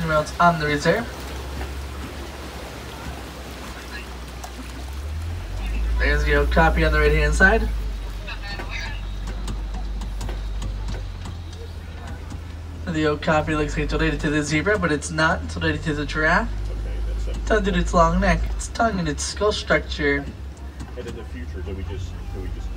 females on the reserve. There's the copy on the right hand side. The oak copy looks like it's related to the zebra, but it's not. It's related to the giraffe. Due to its long neck, its tongue, and its skull structure. And in the future, do we just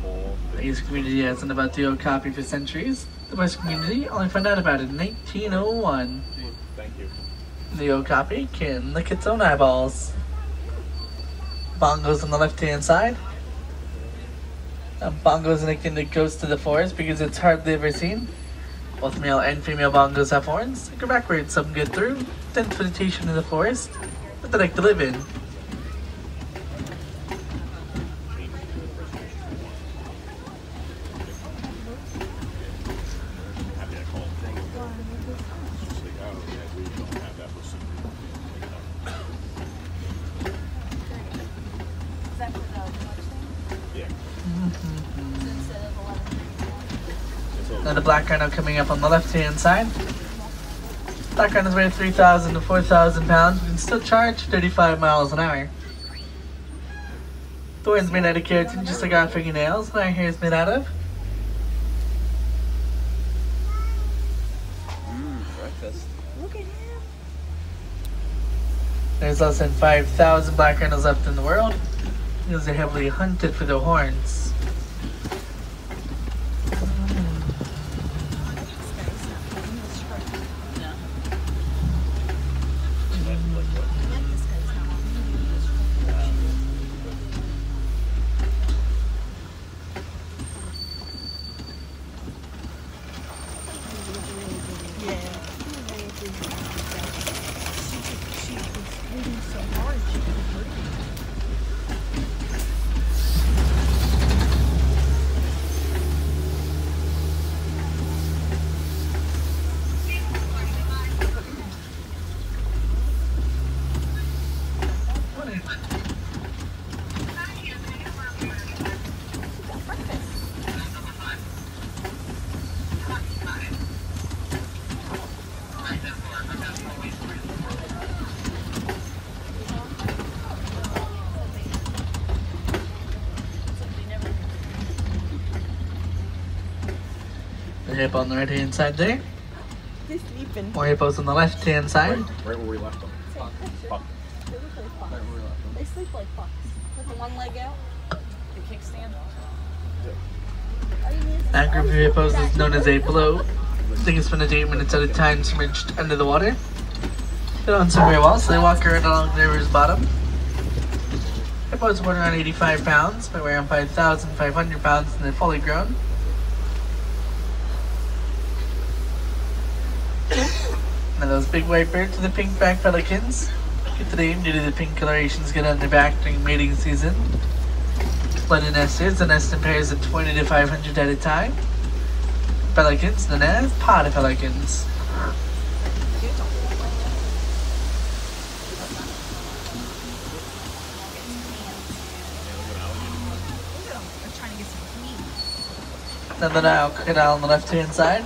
call? The East community hasn't about the oak copy for centuries. The West community only found out about it in 1901. Thank you. The oak copy can lick its own eyeballs. Bongo's on the left-hand side. Bongo's a nickname that goes to the forest because it's hardly ever seen. Both male and female bongos have horns. They go backwards, some get through. Dense vegetation in the forest that they like to live in. Now the black rhino coming up on the left-hand side. Black rhinos weigh 3,000 to 4,000 pounds. We can still charge 35 miles an hour. The horn's made out of keratin, just like our fingernails, and our hair is made out of. Breakfast. Look at him. There's less than 5,000 black rhinos left in the world. These are heavily hunted for their horns. The hippo on the right hand side there. He's sleeping. More hippos on the left hand side. Right where we left them. Fuck. They look like fox. They sleep like fox. Put the one leg out. The kickstand. That group of hippos is known as a bloat. They can spend 8 minutes at a time submerged under the water. They don't swim very well, so they walk around along the river's bottom. Hippos weigh around 85 pounds, but weigh around 5,500 pounds and they're fully grown. Now those big white birds are the pink-backed pelicans. Get the name due to the pink colorations get on their back during mating season. Blended nesters, the nest in pairs of 20 to 500 at a time. Pelicans known as pod pelicans. Another Nile crocodile on the left-hand side.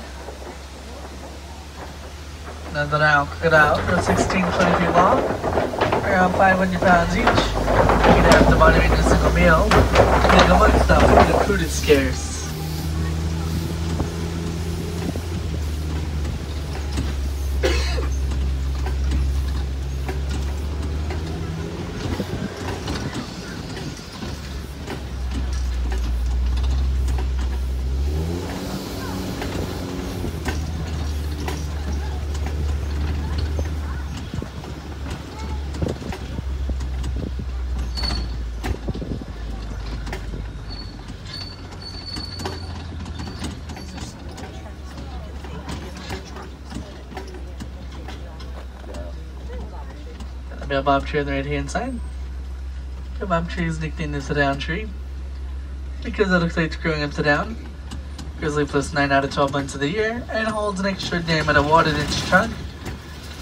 Another Nile crocodile, they're 16 to 20 feet long, around 500 pounds each. You can have the body weight in a single meal. Getting amongst them, the food is scarce. A baobab tree on the right hand side. The baobab tree is nicknamed the sit-down tree because it looks like it's growing upside down. Grows leafless 9 out of 12 months of the year and holds an extraordinary amount of water in its trunk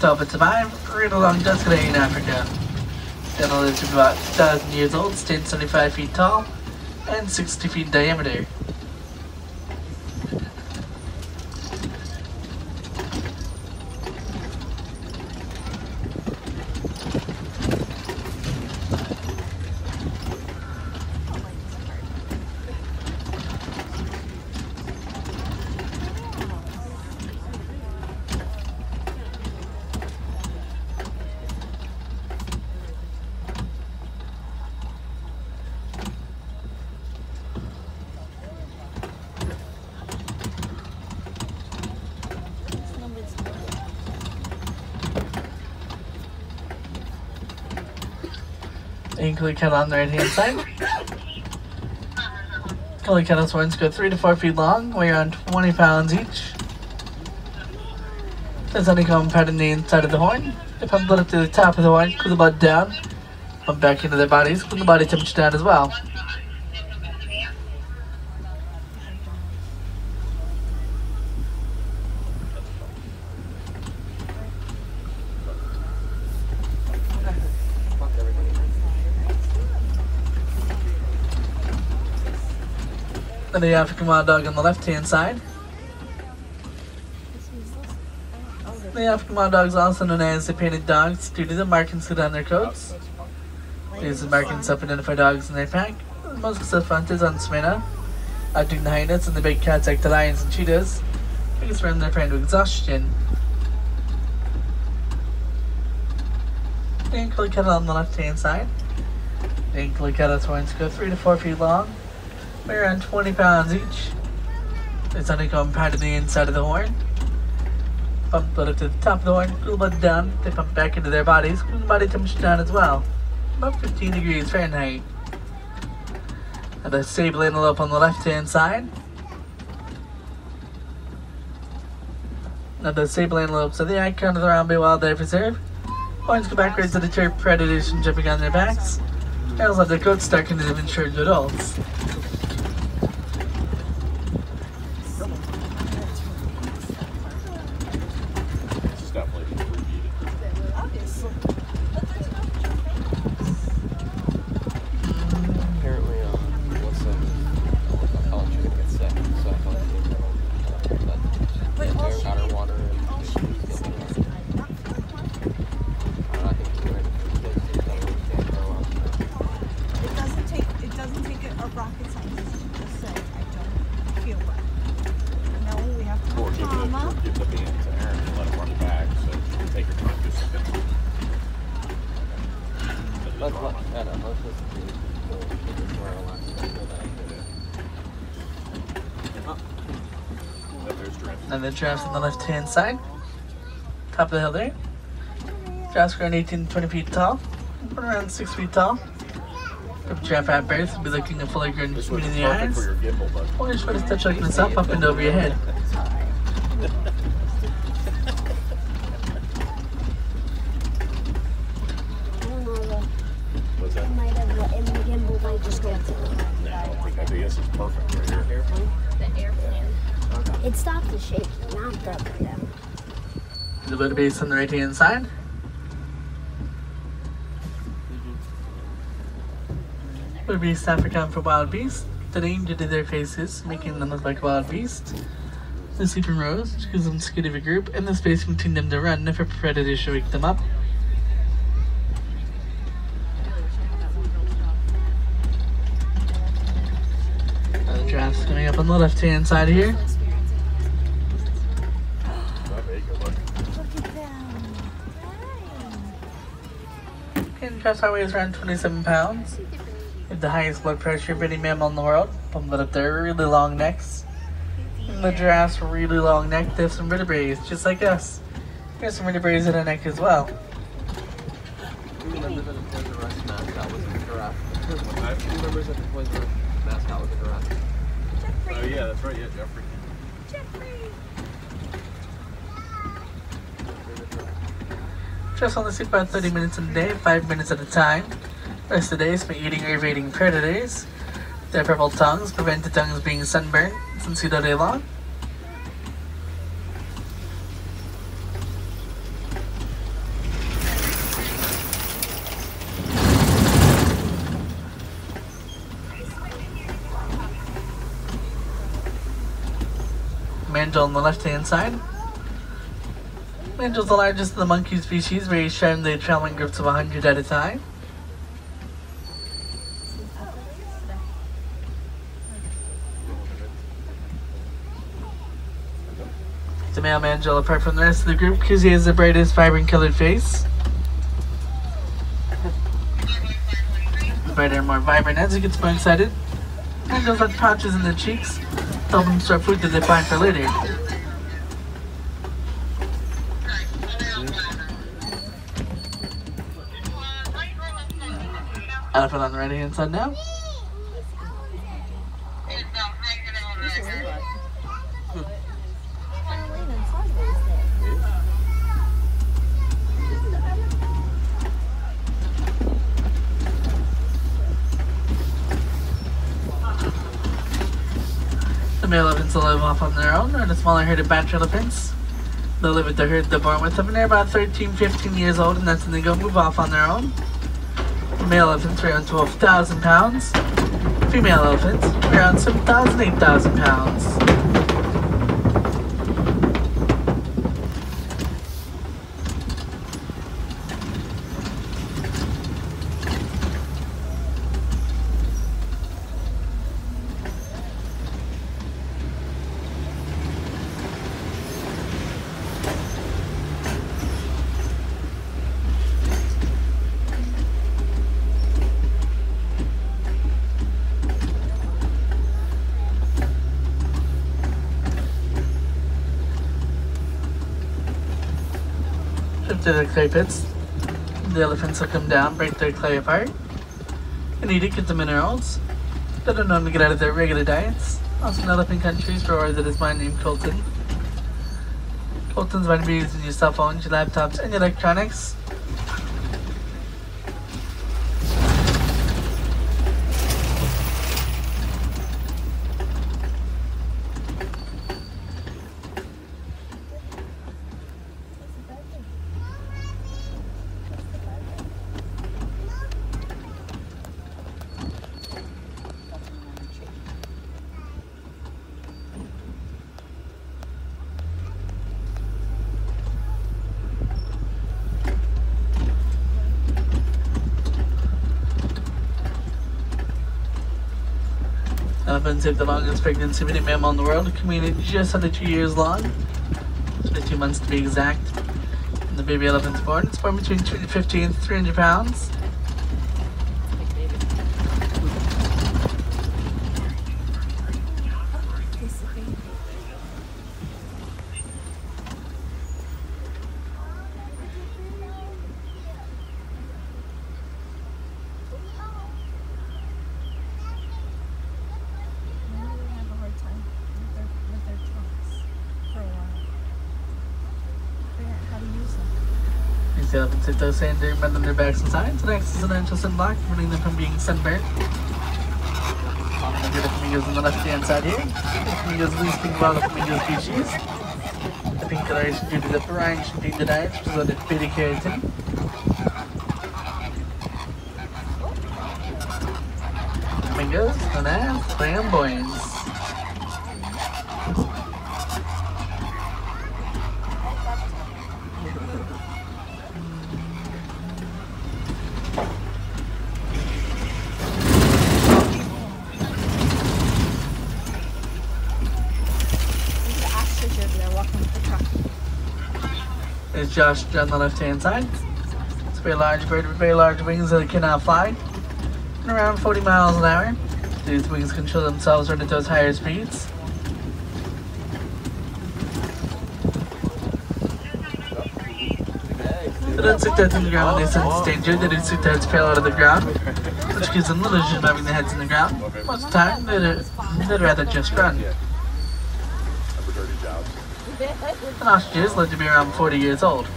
to help it survive right along Tuscany in Africa. It'll live to about 2,000 years old, stands 75 feet tall and 60 feet in diameter. Inkly kettle on the right hand side. Inkly kettle's horns go 3 to 4 feet long, weigh around 20 pounds each. There's honeycomb pad in the inside of the horn. They pump blood up to the top of the horn, cool the blood down, pump back into their bodies, cool the body temperature down as well. Then the African wild dog on the left hand side. The African wild dogs, also known as the painted dogs, due to the markings on their coats. These markings help identify dogs in their pack. Most of the front is on Smyrna, outdoing the hyenas and the big cats like the lions and cheetahs. Biggest from their prone to exhaustion. The Inkly kettle on the left hand side. The Inkly kettle's horns go 3 to 4 feet long, weigh around 20 pounds each. There's honeycomb pad in the inside of the horn. Pump blood up to the top of the horn, cool blood down, they pump back into their bodies, cool the body temperature down as well. About 15 degrees Fahrenheit. And the sable antelope on the left hand side. Now the sable antelopes are the icon of the Round Bay Wildlife Reserve. Horns go backwards to deter predators from jumping on their backs. Males have their coats stuck into them insured adults. And the giraffes on the left hand side. Top of the hill there. Giraffes around 18 to 20 feet tall. Around 6 feet tall. If giraffe at birth would be looking a fully grown human in the eyes. Or just put a stitch like this up and over your head. What's that? I think this is perfect right here. The airplane. It stopped the shape, not the down. The motor base on the right hand side. Motor beast African for wild beasts. The name due to their faces, making them look like wild beasts. They sleep in rows, which gives them skin of a group, and the space between them to run if a predator should wake them up. The giraffes coming up on the left hand side here. And giraffes weighs around 27 pounds. They have the highest blood pressure of any mammal in the world. Pump it up their really long necks. And the giraffe's really long neck, they have some vertebrae, just like us. There's some vertebrae in their neck as well. Who remembers that the Toys R Us mascot was a giraffe? Who remembers that the Toys R Us mascot was a giraffe? Oh yeah, that's right, yeah, Jeffrey. Just only sleep about 30 minutes a day, 5 minutes at a time. The rest of the day is spent eating or evading predators. Their purple tongues prevent the tongues being sunburned since all day long. Mandrill on the left hand side. Mandrill's the largest of the monkey species, very shy and they travel in groups of 100 at a time. The male mandrill apart from the rest of the group because he has the brightest vibrant colored face. The brighter and more vibrant as he gets more excited. Mandrills have pouches in their cheeks, help them store food that they find for later. Elephant on the right hand side now. The male elephants will live off on their own, or the smaller herd of batch elephants. They'll live with the herd they're born with up and they're about 13, 15 years old, and that's when they go move off on their own. The male elephants weigh around 12,000 pounds. Female elephants weigh around 7,000, 8,000 pounds. To the clay pits. The elephants will come down, break their clay apart, and eat it, get the minerals that are known to get out of their regular diets. Also in elephant countries for ours it is mine named Colton. Colton's going to be used in your cell phones, your laptops, and your electronics. Elephants have the longest pregnancy of any mammal in the world, coming in just under 2 years long. 22 months to be exact. And the baby elephant's born. It's born between 250 and 300 pounds. The elephants hit those sand during bend on their backs and sides. It acts as an anti sunblock, preventing them from being sunburned. Look at the flamingos on the left hand side here. The flamingos least pink of all the flamingo species. The pink coloration due to the brine contained diets, which is loaded with beta carotene. Flamingos known as flamboyants. There's Josh on the left hand side. It's a very large bird with very large wings that it cannot fly. And around 40 miles an hour. These wings control themselves right at those higher speeds. They don't sit dead in the ground when they sense danger. They do sit their heads pale out of the ground, which gives them the illusion of having their heads in the ground. Most of the time, they'd rather just run. An ostrich is lived to be around 40 years old.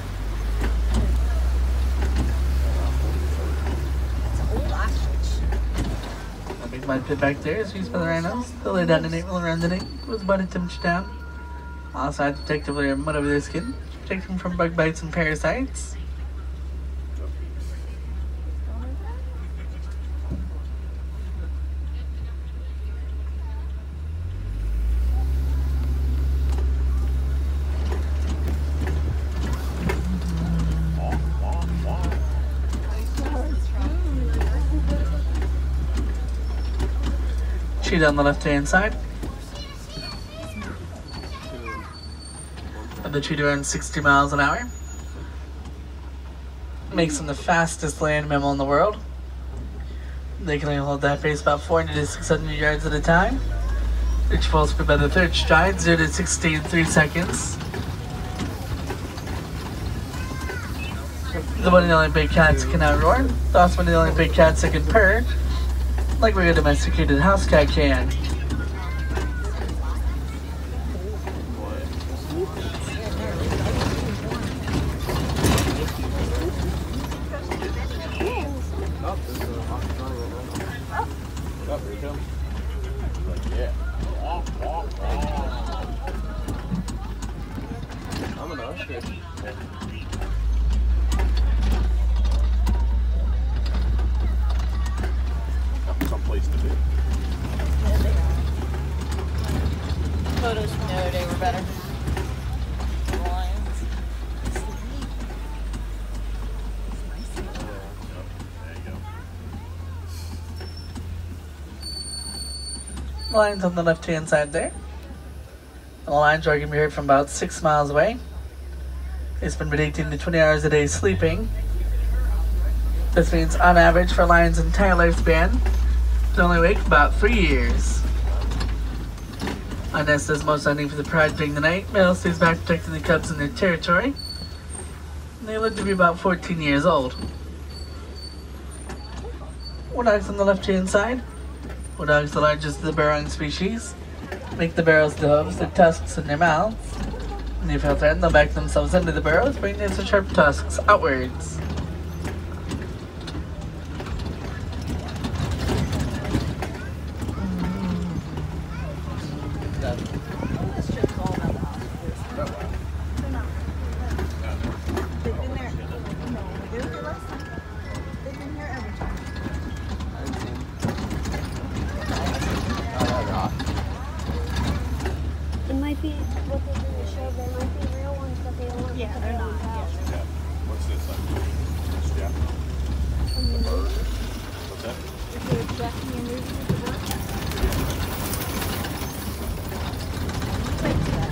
A big mud pit back there is used by the rhinos. They'll lay down and eat, roll around the neck, with body temperature down. All sides protective layer of mud over their skin, protect them from bug bites and parasites. Cheetah on the left hand side. And the cheetah runs 60 miles an hour. Makes them the fastest land mammal in the world. They can only hold that pace about 400 to 600 yards at a time. Reach full speed by the third stride, 0 to 60 in 3 seconds. The one of the only big cats that can outroar. They're also one of the only big cats that can purr, like a domesticated house cat can. Oh, here he comes. Yeah. I'm an ostrich. Someplace to be. Photos from the other day were better. The lions. There you go. The line's on the left-hand side there. And the line's are going to be heard from about 6 miles away. They spend about 18 to 20 hours a day sleeping. This means, on average, for a lion's entire lifespan, they only wake about 3 years. A nest is most hunting for the pride during the night. Male stays back protecting the cubs in their territory. And they live to be about 14 years old. Woodhogs on the left-hand side. Woodhogs, the largest of the burrowing species, make the burrows to hooves, their tusks in their mouths. When they feel threatened, they'll back themselves into the burrows, bringing their sharp tusks outwards. This trip's all about the ospreys. They're not. They've been there. No, they were here last time. They've been here every time. I haven't seen. Oh, that rock. It might be what they do in the show. There might be real ones, but they don't want Yeah, to they're not. Yeah. What's this? Yeah. What's that? If you're Jackie and Ruby with the work. Take that.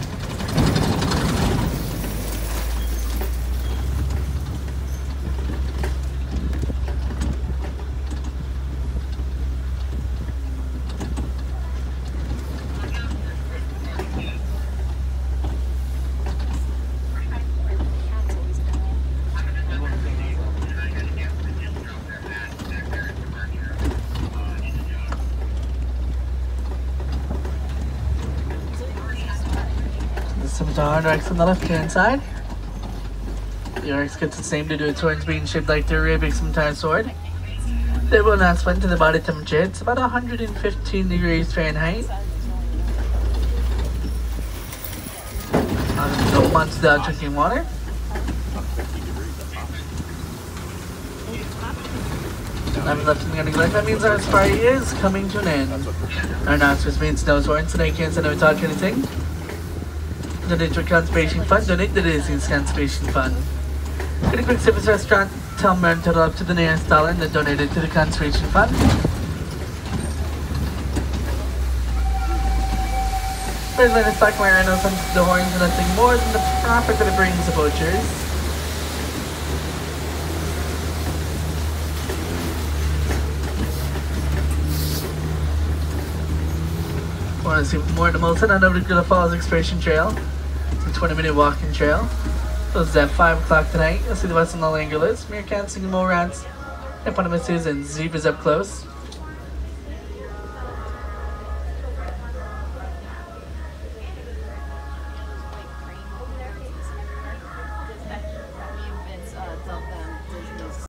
The scimitar Rex on the left-hand side. The Rex gets its name due to its horns being shaped like the Arabic scimitar sword. They will not split to the body temperature. It's about 115 degrees Fahrenheit. Don't months without drinking water. I'm left in the neglect. That means our safari is coming to an end. Our announcement means no swords, and I can't send no talk anything. Donate to a conservation fund. Donate to the Disney's conservation fund. Get a quick service restaurant. Tell them to total up to the nearest dollar and then donate it to the conservation fund. There's like a stock where I know some of the horns are nothing more than the profit that it brings the butchers. Want to see more of the Molson? I know we're going to follow the Exploration Trail. It's a 20-minute walking trail. Closes at 5 o'clock tonight. You'll see the Western Langulas, meerkats, and mole rats, hippopotamuses, and zebras up close.